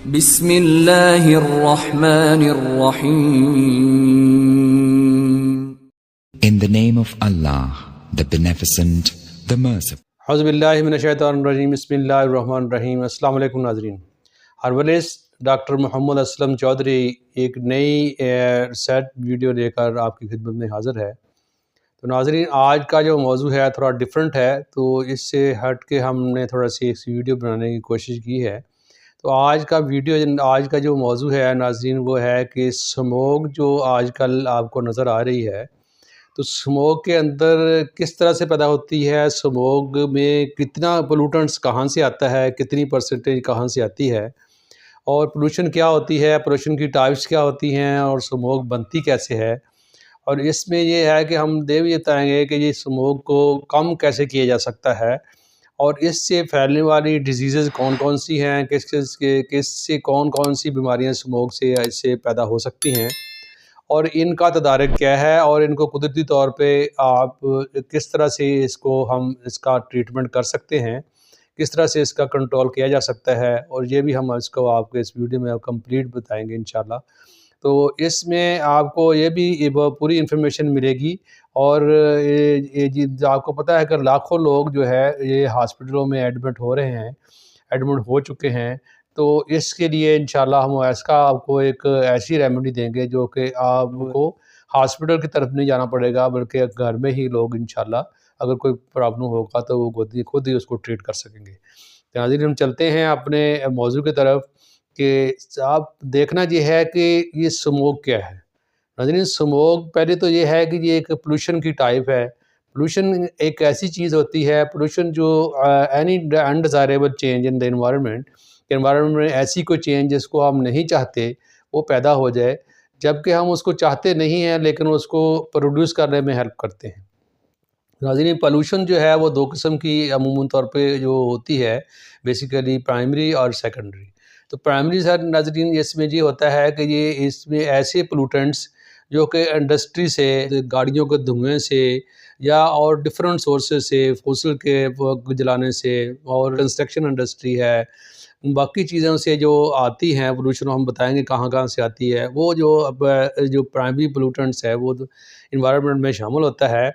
بسم اللہ الرحمن الرحیم. In the name of Allah, the Beneficent, the Merciful. اعوذ باللہ من الشیطان الرجیم. بسم اللہ الرحمن الرحیم. السلام علیکم ناظرین. ہربلسٹ ڈاکٹر محمد اسلم چودھری ایک نئی سیٹ ویڈیو لے کر آپ کی خدمت میں حاضر ہے. تو ناظرین، آج کا جو موضوع ہے تھوڑا ڈیفرنٹ ہے، تو اس سے ہٹ کے ہم نے تھوڑا سی ایک ویڈیو بنانے کی کوشش کی ہے. تو آج کا جو موضوع ہے ناظرین وہ ہے کہ سموگ جو آج کل آپ کو نظر آ رہی ہے، تو سموگ کے اندر کس طرح سے پیدا ہوتی ہے، سموگ میں کتنا پولوٹنٹس کہاں سے آتا ہے، کتنی پرسنٹیج کہاں سے آتی ہے، اور پولوشن کیا ہوتی ہے، پولوشن کی ٹائپس کیا ہوتی ہیں، اور سموگ بنتی کیسے ہے. اور اس میں یہ ہے کہ ہم بھی بتائیں گے کہ یہ سموگ کو کم کیسے کیا جا سکتا ہے، اور اس سے پھیلنے والی ڈیزیزز کون کون سی ہیں، کس سے کون کون سی بیماریاں سموگ سے اس سے پیدا ہو سکتی ہیں، اور ان کا تدارک کیا ہے، اور ان کو قدرتی طور پہ آپ کس طرح سے اس کا ٹریٹمنٹ کر سکتے ہیں، کس طرح سے اس کا کنٹرول کیا جا سکتا ہے. اور یہ بھی ہم اس کو آپ کو اس ویڈیو میں کمپلیٹ بتائیں گے انشاءاللہ. تو اس میں آپ کو یہ بھی پوری انفارمیشن ملے گی. اور آپ کو پتہ ہے کہ لاکھوں لوگ جو ہے یہ ہاسپٹلوں میں ایڈمٹ ہو چکے ہیں. تو اس کے لیے انشاءاللہ ہم آپ کو ایک ایسی ریمیڈی دیں گے جو کہ آپ کو ہاسپٹل کی طرف نہیں جانا پڑے گا، بلکہ گھر میں ہی لوگ انشاءاللہ اگر کوئی پرابلم ہوگا تو وہ خود ہی اس کو ٹریٹ کر سکیں گے. ناظرین، ہم چلتے ہیں اپنے موضوع کی طرف کہ آپ دیکھنا یہ ہے کہ یہ سموگ کیا ہے. ناظرین، سموگ پہلے تو یہ ہے کہ یہ ایک پولوشن کی ٹائپ ہے. پولوشن ایک ایسی چیز ہوتی ہے، پولوشن جو any undesirable change in the environment میں ایسی کوئی چینج جس کو ہم نہیں چاہتے وہ پیدا ہو جائے، جبکہ ہم اس کو چاہتے نہیں ہیں لیکن اس کو پروڈیوس کرنے میں ہیلپ کرتے ہیں. ناظرین، پولوشن جو ہے وہ دو قسم کی عموماً طور پہ جو ہوتی ہے، بیسیکلی پرائمری اور سیکنڈری. تو پرائمری ناظرین اس میں یہ ہوتا ہے کہ اس میں ایسے پولوٹنٹس جو کہ انڈسٹری سے، گاڑیوں کے دھوئیں سے، یا اور ڈفرینٹ سورسز سے، فوسل کے جلانے سے، اور کنسٹرکشن انڈسٹری ہے، باقی چیزوں سے جو آتی ہیں پولوشن، ہم بتائیں گے کہاں کہاں سے آتی ہے. وہ جو پرائمری پولوٹنٹس ہے وہ انوائرمنٹ میں شامل ہوتا ہے.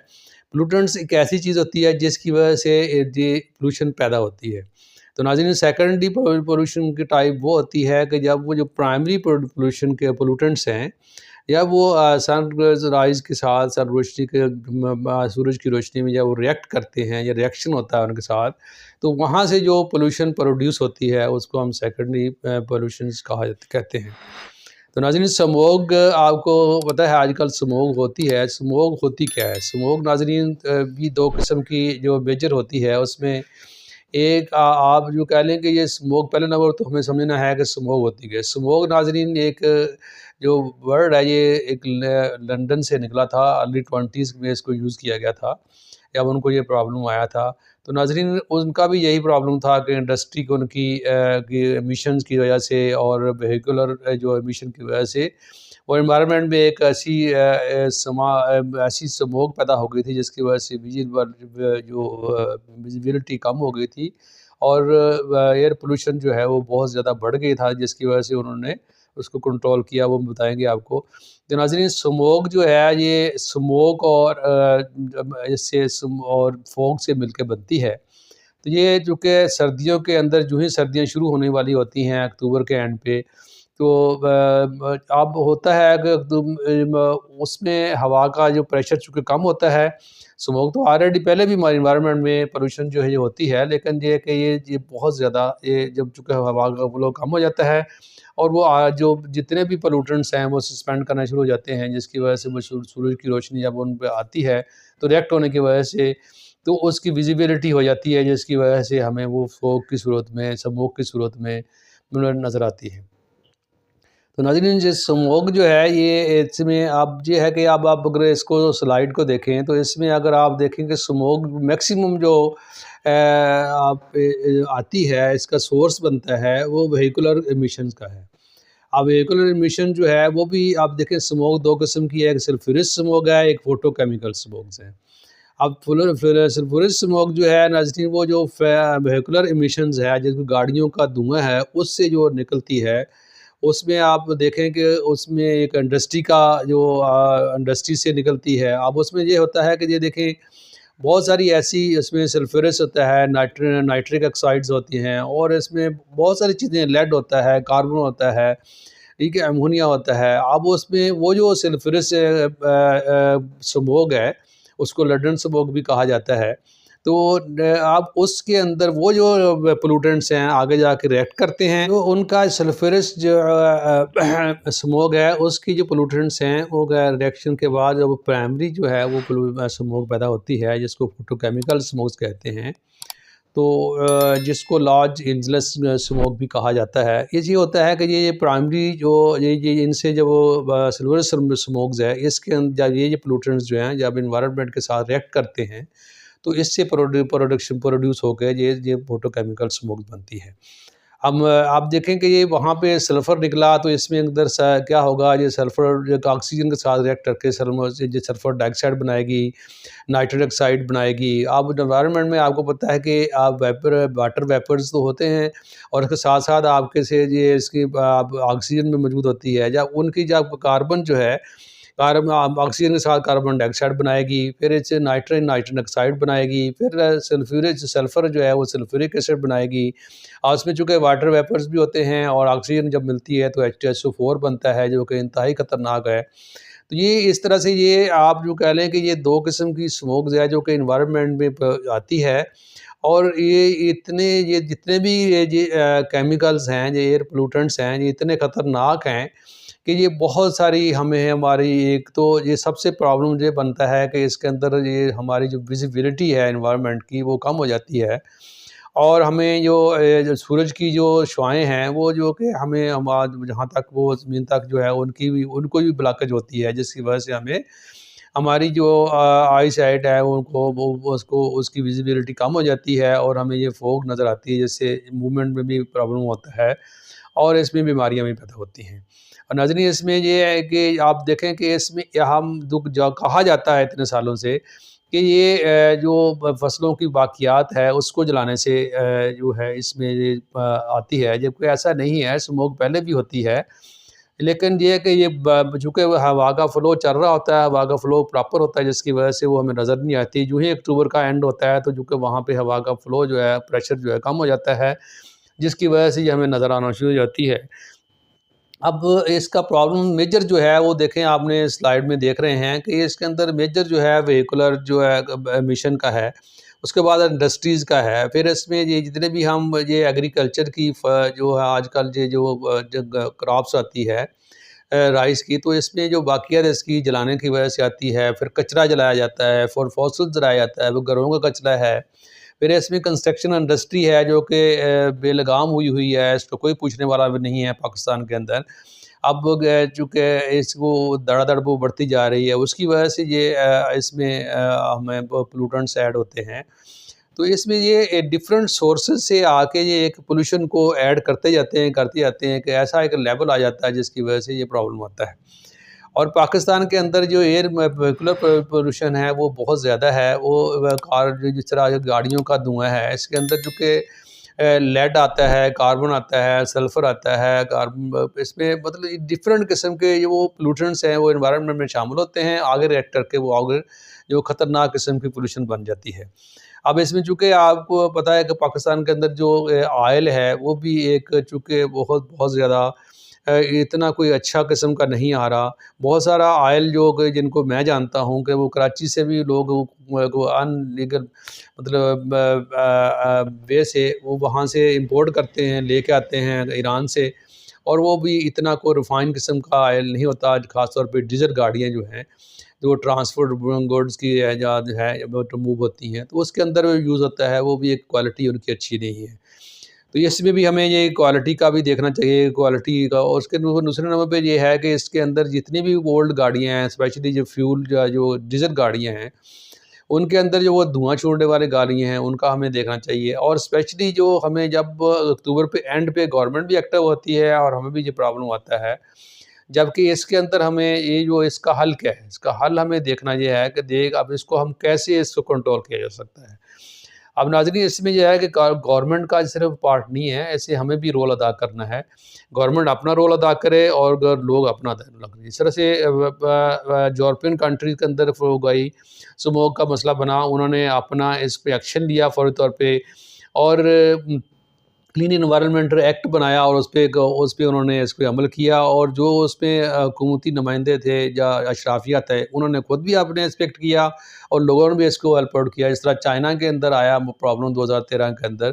پولوٹنٹس ایک ایسی چیز ہوتی ہے جس کی وجہ سے یہ پولوشن پیدا ہوتی ہے. تو ناظرین، سیکنڈری پولوشن کی ٹائپ وہ ہوتی ہے کہ جب وہ جو پرائمری پولوشن کے پولوٹنٹس ہیں، یا وہ سن رائز کے ساتھ سورج کی روشنی میں جب وہ ریئیکٹ کرتے ہیں یا ریئیکشن ہوتا ہے ان کے ساتھ، تو وہاں سے جو پولوشن پروڈیوس ہوتی ہے اس کو ہم سیکنڈری پولوشنز کہتے ہیں. تو ناظرین، سموگ آپ کو پتہ ہے آج کل سموگ ہوتی ہے. سموگ ہوتی کیا ہے؟ سموگ ناظرین بھی دو قسم کی جو میجر ہوتی ہے. اس میں ایک آپ جو کہہ لیں کہ یہ سموگ، پہلے نمبر تو ہمیں سمجھنا ہے کہ سموگ ہوتی ہے. سموگ ناظرین ایک جو ورڈ ہے، یہ ایک لندن سے نکلا تھا. ارلی 20s میں اس کو یوز کیا گیا تھا جب ان کو یہ پرابلم آیا تھا. تو ناظرین، ان کا بھی یہی پرابلم تھا کہ انڈسٹری کو ان کی ایمیشنز کی وجہ سے اور وہیکولر جو ایمیشن کی وجہ سے وہ انوائرمنٹ میں ایک ایسی سموگ پیدا ہو گئی تھی جس کی وجہ سے ویزیبلٹی کم ہو گئی تھی، اور ایئر پولوشن جو ہے وہ بہت زیادہ بڑھ گئی تھا، جس کی وجہ سے انہوں نے اس کو کنٹرول کیا. وہ بتائیں گے آپ کو. تو ناظرین، سموگ جو ہے یہ سموگ اور فوگ سے مل کے بنتی ہے. تو یہ چونکہ سردیوں کے اندر جو ہی سردیاں شروع ہونے والی ہوتی ہیں اکتوبر کے اینڈ پہ، تو اب ہوتا ہے کہ اس میں ہوا کا جو پریشر چونکہ کم ہوتا ہے. سموگ تو آلریڈی پہلے بھی ہمارے انوائرمنٹ میں پولوشن جو ہے یہ ہوتی ہے، لیکن یہ کہ یہ بہت زیادہ جب چونکہ ہوا کا فلو کم ہو جاتا ہے، اور وہ جو جتنے بھی پولوٹنٹس ہیں وہ سسپینڈ کرنا شروع ہو جاتے ہیں، جس کی وجہ سے وہ سورج کی روشنی جب ان پہ آتی ہے تو ریئیکٹ ہونے کی وجہ سے تو اس کی ویزیبلٹی ہو جاتی ہے، جس کی وجہ سے ہمیں وہ فوگ کی صورت میں، سموگ کی صورت میں نظر آتی ہے. تو ناظرین، یہ سموگ جو ہے یہ اس میں آپ یہ ہے کہ آپ اگر اس کو سلائیڈ کو دیکھیں تو اس میں اگر آپ دیکھیں کہ سموگ میکسیمم جو آپ آتی ہے، اس کا سورس بنتا ہے وہ وہیکولر ایمیشنز کا ہے. اب وہیکولر ایمیشن جو ہے وہ بھی آپ دیکھیں سموگ دو قسم کی ہے، ایک سلفریس سموگ ہے، ایک فوٹو کیمیکل سموگز ہیں. اب سلفورس اسموک جو ہے ناظرین، وہ جو وہیکولر ایمیشنز ہے، جس کو گاڑیوں کا دھواں ہے، اس سے جو نکلتی ہے، اس میں آپ دیکھیں کہ اس میں ایک انڈسٹری کا جو انڈسٹری سے نکلتی ہے۔ اب اس میں یہ ہوتا ہے کہ یہ دیکھیں بہت ساری ایسی اس میں سلفرس ہوتا ہے، نائٹرک آکسائڈز ہوتی ہیں، اور اس میں بہت ساری چیزیں، لیڈ ہوتا ہے، کاربن ہوتا ہے، ٹھیک ہے، امونیا ہوتا ہے۔ اب اس میں وہ جو سلفرس سموگ ہے، اس کو لڈن سموگ بھی کہا جاتا ہے، تو آپ اس کے اندر وہ جو پولوٹنٹس ہیں آگے جا کے ریئیکٹ کرتے ہیں، تو ان کا سلفرس جو سموگ ہے، اس کی جو پولوٹنٹس ہیں وہ ریئیکشن کے بعد وہ پرائمری جو ہے وہ سموگ پیدا ہوتی ہے، جس کو فوٹو کیمیکل سموگس کہتے ہیں، تو جس کو لارج انزلس سموگ بھی کہا جاتا ہے۔ یہ ہوتا ہے کہ یہ پرائمری جو یہ ان سے جو سلور سموگز ہے، اس کے اندر جب یہ پولوٹنٹس جو ہیں جب انوائرمنٹ کے ساتھ ریئیکٹ کرتے ہیں، تو اس سے پروڈیوس ہو کے یہ فوٹو کیمیکل سموگ بنتی ہے۔ اب آپ دیکھیں کہ یہ وہاں پہ سلفر نکلا، تو اس میں اندر کیا ہوگا، یہ سلفر جو آکسیجن کے ساتھ ریئیکٹ کر کے سلفر ڈائی آکسائڈ بنائے گی، نائٹرک آکسائڈ بنائے گی۔ اب انوائرمنٹ میں آپ کو پتہ ہے کہ آپ واٹر ویپرز تو ہوتے ہیں، اور اس کے ساتھ ساتھ آپ کے سے یہ اس کی آکسیجن میں موجود ہوتی ہے، جب ان کی جب کاربن جو ہے، آکسیجن کے ساتھ کاربن ڈائی آکسائڈ بنائے گی، پھر اس سے نائٹرک آکسائڈ بنائے گی، پھر سلفر جو ہے وہ سلفورک ایسڈ بنائے گی، اور اس میں چونکہ واٹر ویپرز بھی ہوتے ہیں، اور آکسیجن جب ملتی ہے تو H2SO4 بنتا ہے، جو کہ انتہائی خطرناک ہے۔ تو یہ اس طرح سے یہ آپ جو کہہ لیں کہ یہ دو قسم کی سموگز ہے جو کہ انوائرمنٹ میں آتی ہے، اور یہ جتنے بھی کیمیکلز ہیں، یہ ایئر پولوٹنٹس ہیں، یہ اتنے خطرناک ہیں کہ یہ بہت ساری ہماری ایک تو یہ سب سے پرابلم یہ بنتا ہے کہ اس کے اندر یہ ہماری جو ویزیبلٹی ہے انوائرمنٹ کی وہ کم ہو جاتی ہے، اور ہمیں جو سورج کی جو شعائیں ہیں وہ جو کہ ہمیں جہاں تک وہ زمین تک جو ہے ان کو بھی بلاکج ہوتی ہے، جس کی وجہ سے ہماری جو آئی سائٹ ہے اس کی ویزیبلٹی کم ہو جاتی ہے، اور ہمیں یہ فوگ نظر آتی ہے، جس سے موومنٹ میں بھی پرابلم ہوتا ہے، اور اس میں بیماریاں بھی پیدا ہوتی ہیں۔ اور ناظرین، اس میں یہ ہے کہ آپ دیکھیں کہ اس میں جو کہا جاتا ہے اتنے سالوں سے کہ یہ جو فصلوں کی باقیات ہے اس کو جلانے سے جو ہے اس میں یہ آتی ہے، جبکہ ایسا نہیں ہے، اسموک پہلے بھی ہوتی ہے، لیکن یہ کہ یہ چونکہ ہوا کا فلو چل رہا ہوتا ہے، ہوا کا فلو پراپر ہوتا ہے، جس کی وجہ سے وہ ہمیں نظر نہیں آتی۔ جو ہی اکتوبر کا اینڈ ہوتا ہے تو چونکہ وہاں پہ ہوا کا فلو جو ہے، پریشر جو ہے کم ہو جاتا ہے، جس کی وجہ سے یہ ہمیں نظر آنا شروع ہو جاتی ہے۔ اب اس کا پرابلم میجر جو ہے وہ دیکھیں، آپ نے سلائیڈ میں دیکھ رہے ہیں کہ اس کے اندر میجر جو ہے وہیکولر جو ہے ایمیشن کا ہے، اس کے بعد انڈسٹریز کا ہے، پھر اس میں یہ جتنے بھی ہم یہ ایگریکلچر کی جو ہے آج کل یہ جو کراپس آتی ہے رائس کی، تو اس میں جو باقیات اس کی جلانے کی وجہ سے آتی ہے، پھر کچرا جلایا جاتا ہے، فوسل جلایا جاتا ہے، وہ گھروں کا کچرا ہے، پھر اس میں کنسٹرکشن انڈسٹری ہے جو کہ بے لگام ہوئی ہے، اس کو کوئی پوچھنے والا بھی نہیں ہے پاکستان کے اندر۔ اب چونکہ اس کو دڑا دڑ وہ بڑھتی جا رہی ہے، اس کی وجہ سے یہ اس میں ہمیں پولوٹنٹس ایڈ ہوتے ہیں، تو اس میں یہ ڈفرینٹ سورسز سے آ کے یہ ایک پولوشن کو ایڈ کرتے جاتے ہیں کہ ایسا ایک لیول آ جاتا ہے جس کی وجہ سے یہ پرابلم ہوتا ہے۔ اور پاکستان کے اندر جو ایئر وہیکولر پولوشن ہے وہ بہت زیادہ ہے، وہ جس طرح گاڑیوں کا دھواں ہے، اس کے اندر چونکہ لیڈ آتا ہے، کاربن آتا ہے، سلفر آتا ہے، اس میں مطلب ڈفرینٹ قسم کے وہ پولوٹنٹس ہیں، وہ انوائرمنٹ میں شامل ہوتے ہیں، آگے ریئیکٹ کر کے وہ آگے جو خطرناک قسم کی پولوشن بن جاتی ہے۔ اب اس میں چونکہ آپ کو پتہ ہے کہ پاکستان کے اندر جو آئل ہے وہ بھی ایک چونکہ بہت زیادہ اتنا کوئی اچھا قسم کا نہیں آ رہا، بہت سارا آئل جو کہ جن کو میں جانتا ہوں کہ وہ کراچی سے بھی لوگ ان لیگل مطلب وے سے وہ وہاں سے امپورٹ کرتے ہیں، لے کے آتے ہیں ایران سے، اور وہ بھی اتنا کوئی ریفائن قسم کا آئل نہیں ہوتا، خاص طور پہ ڈیزل گاڑیاں جو ہیں جو ٹرانسپورٹ گوڈز کی ایجاد ہے وہ موو ہوتی ہیں، تو اس کے اندر یوز ہوتا ہے، وہ بھی ایک کوالٹی ان کی اچھی نہیں ہے۔ تو اس میں بھی ہمیں یہ کوالٹی کا بھی دیکھنا چاہیے، کوالٹی کا، اور اس کے دوسرے نمبر پہ یہ ہے کہ اس کے اندر جتنی بھی اولڈ گاڑیاں ہیں، اسپیشلی جو فیول جو ڈیزل گاڑیاں ہیں، ان کے اندر جو وہ دھواں چھوڑنے والے گاڑیاں ہیں ان کا ہمیں دیکھنا چاہیے، اور اسپیشلی جو ہمیں جب اکتوبر پہ اینڈ پہ گورنمنٹ بھی ایکٹیو ہوتی ہے اور ہمیں بھی یہ پرابلم آتا ہے، جبکہ اس کے اندر ہمیں یہ جو اس کا حل کیا ہے، اس کا حل ہمیں دیکھنا یہ ہے کہ اب اس کو ہم کیسے اس کو کنٹرول کیا جا سکتا ہے۔ اب ناظرین اس میں یہ ہے کہ گورنمنٹ کا صرف پارٹ نہیں ہے، ایسے ہمیں بھی رول ادا کرنا ہے۔ گورنمنٹ اپنا رول ادا کرے اور لوگ اپنا ادا کریں۔ اس طرح سے یورپین کنٹریز کے اندر فروغ آئی، اسموک کا مسئلہ بنا، انہوں نے اپنا اس پہ ایکشن لیا فوری طور پہ، اور کلین انوائرمنٹ ایکٹ بنایا، اور اس پہ انہوں نے اس پہ عمل کیا، اور جو اس پہ حکومتی نمائندے تھے یا اشرافیہ تھے انہوں نے خود بھی اپنے ایکسپیکٹ کیا، اور لوگوں نے بھی اس کو ہیلپ آؤٹ کیا۔ اس طرح چائنا کے اندر آیا پرابلم 2013 کے اندر،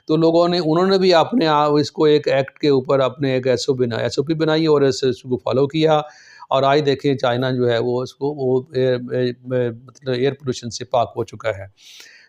تو انہوں نے بھی اپنے اس کو ایک ایکٹ کے اوپر اپنے ایک ایس او پی بنائی، اور اس کو فالو کیا، اور آج دیکھیں چائنا جو ہے وہ اس کو مطلب ایئر پولوشن سے پاک ہو چکا ہے۔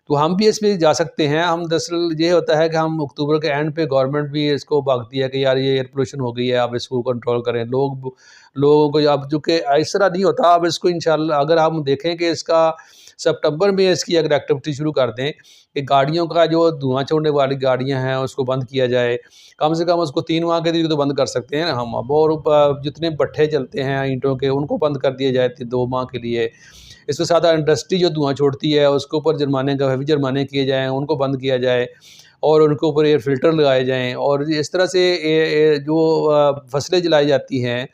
تو ہم بھی اس میں جا سکتے ہیں۔ ہم دراصل یہ ہوتا ہے کہ ہم اکتوبر کے اینڈ پہ گورنمنٹ بھی اس کو بھاگتی ہے کہ یار یہ ایئر پولوشن ہو گئی ہے، اب اس کو کنٹرول کریں۔ لوگوں کو اب چونکہ اس طرح نہیں ہوتا، اب اس کو انشاءاللہ اگر ہم دیکھیں کہ اس کا سپٹمبر میں اس کی اگر ایکٹیویٹی شروع کر دیں کہ گاڑیوں کا جو دھواں چھوڑنے والی گاڑیاں ہیں اس کو بند کیا جائے، کم سے کم اس کو 3 ماہ کے لیے تو بند کر سکتے ہیں ہم اب، اور جتنے بٹھے چلتے ہیں اینٹوں کے ان کو بند کر دیا جائے 2 ماہ کے لیے۔ اس کے ساتھ انڈسٹری جو دھواں چھوڑتی ہے اس کے اوپر جرمانے کیے جائیں، ان کو بند کیا جائے، اور ان کے اوپر ایئر فلٹر لگائے جائیں، اور اس طرح سے جو فصلیں جلائی جاتی ہیں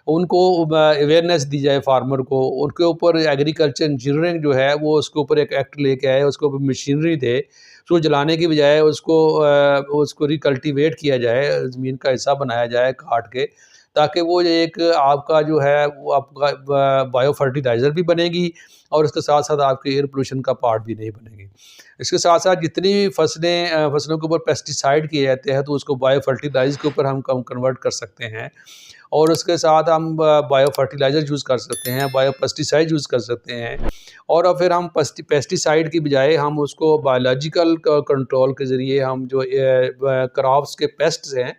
ان کو اویئرنیس دی جائے فارمر کو، ان کے اوپر ایگریکلچر انجینئرنگ جو ہے وہ اس کے اوپر ایک ایکٹ لے کے آئے، اس کے اوپر مشینری دے، اس کو جلانے کی بجائے اس کو ریکلٹیویٹ کیا جائے، زمین کا حصہ بنایا جائے کاٹ کے، تاکہ وہ ایک آپ کا جو ہے وہ آپ کا بایو فرٹیلائزر بھی بنے گی، اور اس کے ساتھ ساتھ آپ کے ایئر پولوشن کا پارٹ بھی نہیں بنے گی۔ اس کے ساتھ ساتھ جتنی بھی فصلوں کے اوپر پیسٹیسائڈ کیے جاتے ہیں تو اس کو بایو فرٹیلائز کے اوپر ہم کنورٹ کر سکتے ہیں، اور اس کے ساتھ ہم بایو فرٹیلائزر یوز کر سکتے ہیں، بایو پیسٹیسائڈ یوز کر سکتے ہیں، اور پھر ہم پیسٹیسائڈ کی بجائے ہم اس کو بایولوجیکل کنٹرول کے ذریعے ہم جو کراپس کے پیسٹس ہیں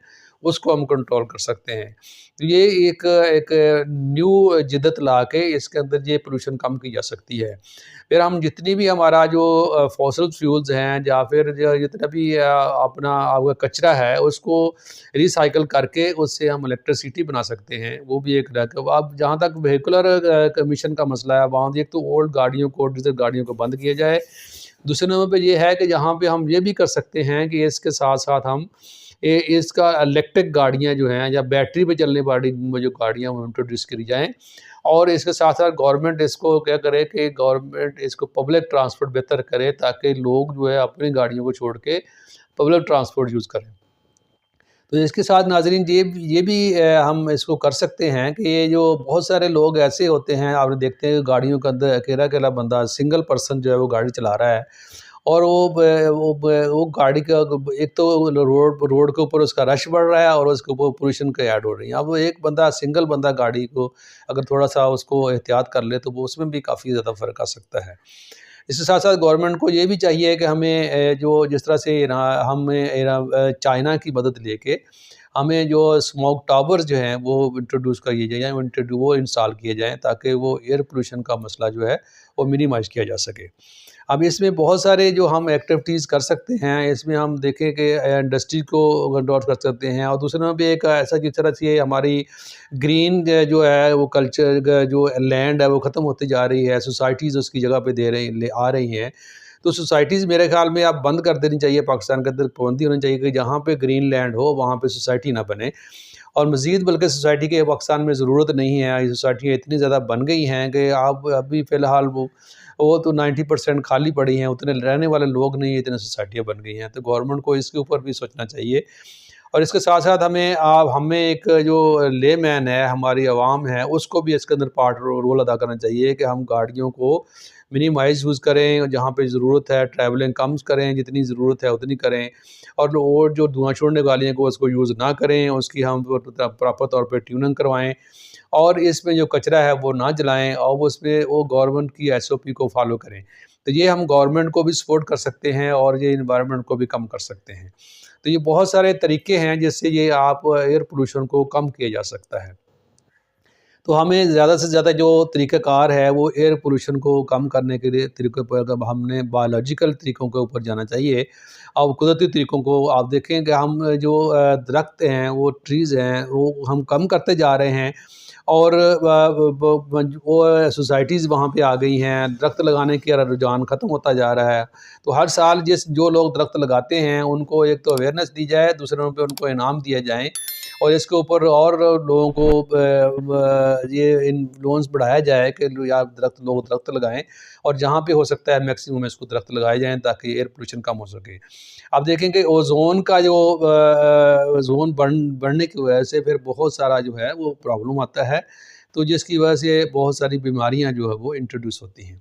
اس کو ہم کنٹرول کر سکتے ہیں۔ یہ ایک نیو جدت لا کے اس کے اندر یہ پولوشن کم کی جا سکتی ہے۔ پھر ہم جتنی بھی ہمارا جو فوسل فیولز ہیں یا پھر جتنا بھی اپنا کچرا ہے اس کو ریسائیکل کر کے اس سے ہم الیکٹریسٹی بنا سکتے ہیں، وہ بھی ایک اب جہاں تک وہیکولر کمیشن کا مسئلہ ہے، وہاں ایک تو اولڈ گاڑیوں کو ڈیزل گاڑیوں کو بند کیا جائے، دوسرے نمبر پہ یہ ہے کہ جہاں پہ ہم یہ بھی کر سکتے ہیں کہ اس کے ساتھ ساتھ ہم اس کا الیکٹرک گاڑیاں جو ہیں یا بیٹری پہ چلنے والی جو گاڑیاں وہ انٹروڈیوس کری جائیں، اور اس کے ساتھ ساتھ گورنمنٹ اس کو کیا کرے کہ گورنمنٹ اس کو پبلک ٹرانسپورٹ بہتر کرے، تاکہ لوگ جو ہے اپنی گاڑیوں کو چھوڑ کے پبلک ٹرانسپورٹ یوز کریں۔ تو اس کے ساتھ ناظرین یہ بھی ہم اس کو کر سکتے ہیں کہ یہ جو بہت سارے لوگ ایسے ہوتے ہیں، آپ دیکھتے ہیں گاڑیوں کے اندر اکیلا بندہ سنگل پرسن جو ہے وہ گاڑی چلا رہا ہے، اور وہ گاڑی کا ایک تو روڈ کے اوپر اس کا رش بڑھ رہا ہے، اور اس کے اوپر پولوشن کا ایڈ ہو رہی ہے۔ اب ایک سنگل بندہ گاڑی کو اگر تھوڑا سا اس کو احتیاط کر لے تو وہ اس میں بھی کافی زیادہ فرق آ سکتا ہے۔ اس کے ساتھ ساتھ گورنمنٹ کو یہ بھی چاہیے کہ ہمیں جس طرح سے ہم چائنا کی مدد لے کے ہمیں جو اسموک ٹاورز جو ہیں وہ انٹروڈیوس کیے جائیں، وہ انسٹال کیے جائیں، تاکہ وہ ایئر پولوشن کا مسئلہ جو ہے وہ منیمائز کیا جا سکے۔ اب اس میں بہت سارے جو ہم ایکٹیویٹیز کر سکتے ہیں، اس میں ہم دیکھیں کہ انڈسٹری کو کنٹرول کر سکتے ہیں، اور دوسرے نمبر پہ ایک ایسا جس طرح سے ہماری گرین جو ہے وہ کلچر جو لینڈ ہے وہ ختم ہوتی جا رہی ہے، سوسائٹیز اس کی جگہ پہ آ رہی ہیں، تو سوسائٹیز میرے خیال میں اب بند کر دینی چاہیے، پاکستان کے اندر پابندی ہونی چاہیے کہ جہاں پہ گرین لینڈ ہو وہاں پہ سوسائٹی نہ بنے، اور مزید بلکہ سوسائٹی کے پاکستان میں ضرورت نہیں ہے، یہ سوسائٹیاں اتنی زیادہ بن گئی ہیں کہ آپ ابھی فی الحال وہ تو 90% خالی پڑی ہیں، اتنے رہنے والے لوگ نہیں، اتنے سوسائٹیاں بن گئی ہیں، تو گورنمنٹ کو اس کے اوپر بھی سوچنا چاہیے۔ اور اس کے ساتھ ساتھ ہمیں ایک جو لے مین ہے، ہماری عوام ہے، اس کو بھی اس کے اندر رول ادا کرنا چاہیے کہ ہم گاڑیوں کو منیمائز یوز کریں، جہاں پہ ضرورت ہے ٹریولنگ کم کریں، جتنی ضرورت ہے اتنی کریں، اور جو دھواں چھوڑنے والی کو اس کو یوز نہ کریں، اس کی ہم پراپر طور پہ ٹیوننگ کروائیں، اور اس میں جو کچرا ہے وہ نہ جلائیں، اور اس میں وہ گورنمنٹ کی ایس او پی کو فالو کریں۔ تو یہ ہم گورنمنٹ کو بھی سپورٹ کر سکتے ہیں، اور یہ انوائرمنٹ کو بھی کم کر سکتے ہیں۔ تو یہ بہت سارے طریقے ہیں جس سے یہ ایئر پولوشن کو کم کیا جا سکتا ہے۔ تو ہمیں زیادہ سے زیادہ جو طریقہ کار ہے وہ ایئر پولوشن کو کم کرنے کے لیے طریقے پر ہم نے بایولوجیکل طریقوں کے اوپر جانا چاہیے. اور قدرتی طریقوں کو آپ دیکھیں کہ ہم جو درخت ہیں وہ ٹریز ہیں وہ ہم کم کرتے جا رہے ہیں، اور وہ سوسائٹیز وہاں پہ آ گئی ہیں، درخت لگانے کی رجحان ختم ہوتا جا رہا ہے. تو ہر سال جو لوگ درخت لگاتے ہیں ان کو ایک تو اویئرنیس دی جائے، دوسروں پہ ان کو انعام دیا جائیں، اور اس کے اوپر اور لوگوں کو یہ انفلوئنس بڑھایا جائے کہ لوگ درخت لگائیں، اور جہاں پہ ہو سکتا ہے میکسیمم اس کو درخت لگائے جائیں تاکہ ایئر پولوشن کم ہو سکے. آپ دیکھیں کہ اوزون کا جو اوزون بڑھنے کی وجہ سے پھر بہت سارا جو ہے وہ پرابلم آتا ہے، تو جس کی وجہ سے بہت ساری بیماریاں جو ہے وہ انٹروڈیوس ہوتی ہیں.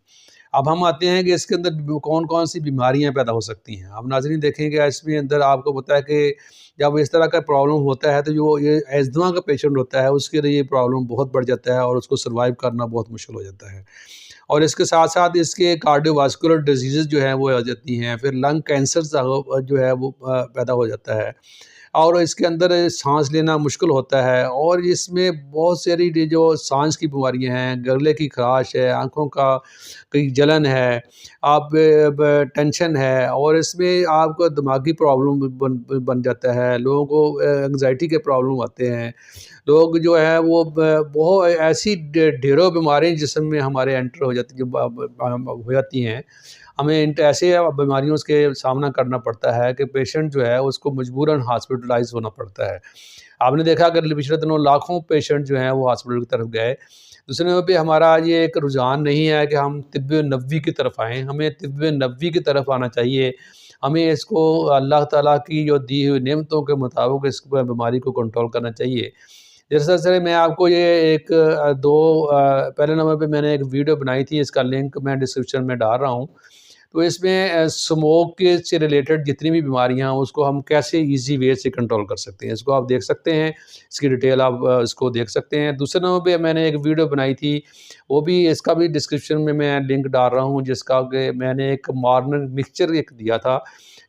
اب ہم آتے ہیں کہ اس کے اندر کون کون سی بیماریاں پیدا ہو سکتی ہیں. اب ناظرین دیکھیں کہ اس میں اندر آپ کو پتہ ہے کہ جب اس طرح کا پرابلم ہوتا ہے تو جو یہ ایزما کا پیشنٹ ہوتا ہے اس کے لیے یہ پرابلم بہت بڑھ جاتا ہے اور اس کو سروائیو کرنا بہت مشکل ہو جاتا ہے. اور اس کے ساتھ ساتھ اس کے کارڈیو واسکولر ڈیزیزز جو ہیں وہ ہو جاتی ہیں، پھر لنگ کینسر جو ہے وہ پیدا ہو جاتا ہے، اور اس کے اندر سانس لینا مشکل ہوتا ہے. اور اس میں بہت ساری جو سانس کی بیماریاں ہیں، گلے کی خراش ہے، آنکھوں کا کئی جلن ہے، آپ ٹینشن ہے، اور اس میں آپ کو دماغی پرابلم بن جاتا ہے. لوگوں کو انگزائٹی کے پرابلم آتے ہیں. لوگ جو ہے وہ بہت ایسی ڈھیروں بیماریاں جسم میں ہمارے انٹر ہو جاتی ہیں. ہمیں ایسے بیماریوں کے سامنا کرنا پڑتا ہے کہ پیشنٹ جو ہے اس کو مجبوراً ہاسپٹلائز ہونا پڑتا ہے. آپ نے دیکھا کہ پچھلے دنوں لاکھوں پیشنٹ جو ہیں وہ ہاسپٹل کی طرف گئے. دوسرے نمبر پہ ہمارا یہ ایک رجحان نہیں ہے کہ ہم طب نبوی کی طرف آئیں. ہمیں طب نبوی کی طرف آنا چاہیے. ہمیں اس کو اللہ تعالیٰ کی جو دی ہوئی نعمتوں کے مطابق اس بیماری کو کنٹرول کرنا چاہیے. جیسے میں آپ کو یہ پہلے نمبر پہ میں نے ایک ویڈیو بنائی تھی، اس کا لنک میں ڈسکرپشن میں ڈال رہا ہوں. تو اس میں سموک کے سے ریلیٹڈ جتنی بھی بیماریاں ہیں اس کو ہم کیسے ایزی وے سے کنٹرول کر سکتے ہیں، اس کو آپ دیکھ سکتے ہیں. اس کی ڈیٹیل آپ اس کو دیکھ سکتے ہیں. دوسرے نمبر پہ میں نے ایک ویڈیو بنائی تھی، وہ بھی اس کا بھی ڈسکرپشن میں لنک ڈال رہا ہوں، جس کا کہ میں نے ایک مارننگ مکسچر ایک دیا تھا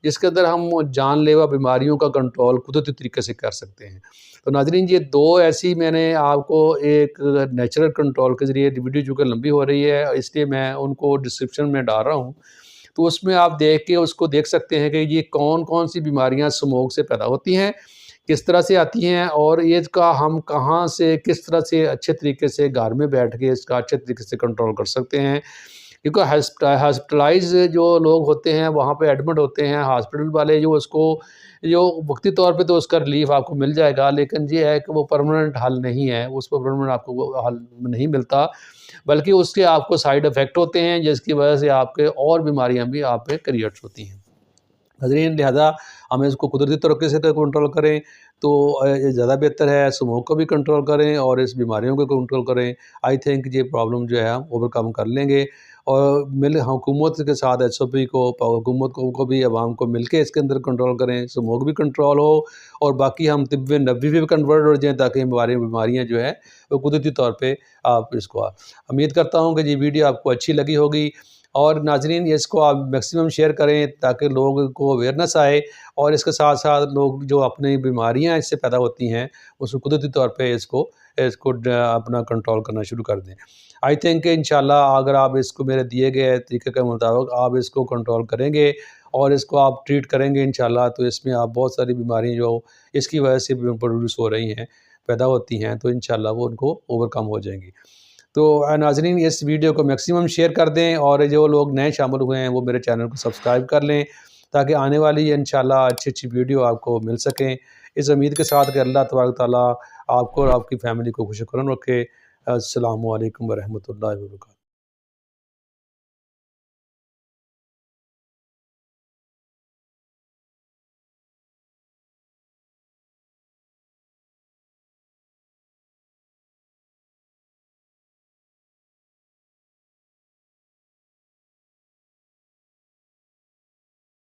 جس کے اندر ہم جان لیوا بیماریوں کا کنٹرول قدرتی طریقے سے کر سکتے ہیں. تو ناظرین یہ دو ایسی میں نے آپ کو ایک نیچرل کنٹرول کے ذریعے ویڈیو چونکہ لمبی ہو رہی ہے اس لیے میں ان کو ڈسکرپشن میں ڈال رہا ہوں. تو اس میں آپ دیکھ کے اس کو دیکھ سکتے ہیں کہ یہ کون کون سی بیماریاں سموک سے پیدا ہوتی ہیں، کس طرح سے آتی ہیں، اور یہ کا ہم کہاں سے کس طرح سے اچھے طریقے سے گھر میں بیٹھ کے اس کا اچھے طریقے سے کنٹرول کر سکتے ہیں. کیونکہ ہاسپٹلائز جو لوگ ہوتے ہیں وہاں پہ ایڈمٹ ہوتے ہیں، ہاسپٹل والے جو اس کو جو وقتی طور پہ تو اس کا ریلیف آپ کو مل جائے گا، لیکن یہ ہے کہ وہ پرماننٹ حل نہیں ہے، اس پر پرماننٹ آپ کو وہ حل نہیں ملتا، بلکہ اس کے آپ کو سائیڈ افیکٹ ہوتے ہیں جس کی وجہ سے آپ کے اور بیماریاں بھی آپ پہ کریٹ ہوتی ہیں. ناظرین لہذا ہمیں اس کو قدرتی طریقے سے کنٹرول کریں تو زیادہ بہتر ہے. سموک کو بھی کنٹرول کریں اور اس بیماریوں کو کنٹرول کریں. آئی تھنک یہ پرابلم جو ہے ہم اوور کم کر لیں گے، اور حکومت کے ساتھ SOP کو حکومت کو بھی عوام کو مل کے اس کے اندر کنٹرول کریں، سموک بھی کنٹرول ہو اور باقی ہم طب نبوی بھی کنورٹ ہو جائیں تاکہ بیماریاں جو ہے وہ قدرتی طور پہ آپ اس کو امید کرتا ہوں کہ یہ ویڈیو آپ کو اچھی لگی ہوگی. اور ناظرین اس کو آپ میکسیمم شیئر کریں تاکہ لوگوں کو اویئرنیس آئے، اور اس کے ساتھ ساتھ لوگ جو اپنی بیماریاں اس سے پیدا ہوتی ہیں اس کو قدرتی طور پہ اس کو اپنا کنٹرول کرنا شروع کر دیں. آئی تھنک کہ انشاءاللہ اگر آپ اس کو میرے دیے گئے طریقے کے مطابق آپ اس کو کنٹرول کریں گے اور اس کو آپ ٹریٹ کریں گے انشاءاللہ، تو اس میں آپ بہت ساری بیماریاں جو اس کی وجہ سے پروڈیوس ہو رہی ہیں، پیدا ہوتی ہیں، تو انشاءاللہ وہ ان کو اوور کم ہو جائیں گی. تو ناظرین اس ویڈیو کو میکسیمم شیئر کر دیں، اور جو لوگ نئے شامل ہوئے ہیں وہ میرے چینل کو سبسکرائب کر لیں تاکہ آنے والی انشاءاللہ اچھی ویڈیو آپ کو مل سکیں. اس امید کے ساتھ کہ اللہ تبارک تعالیٰ آپ کو اور آپ کی فیملی کو خوش خرم رکھے. السلام علیکم ورحمۃ اللہ وبرکاتہ.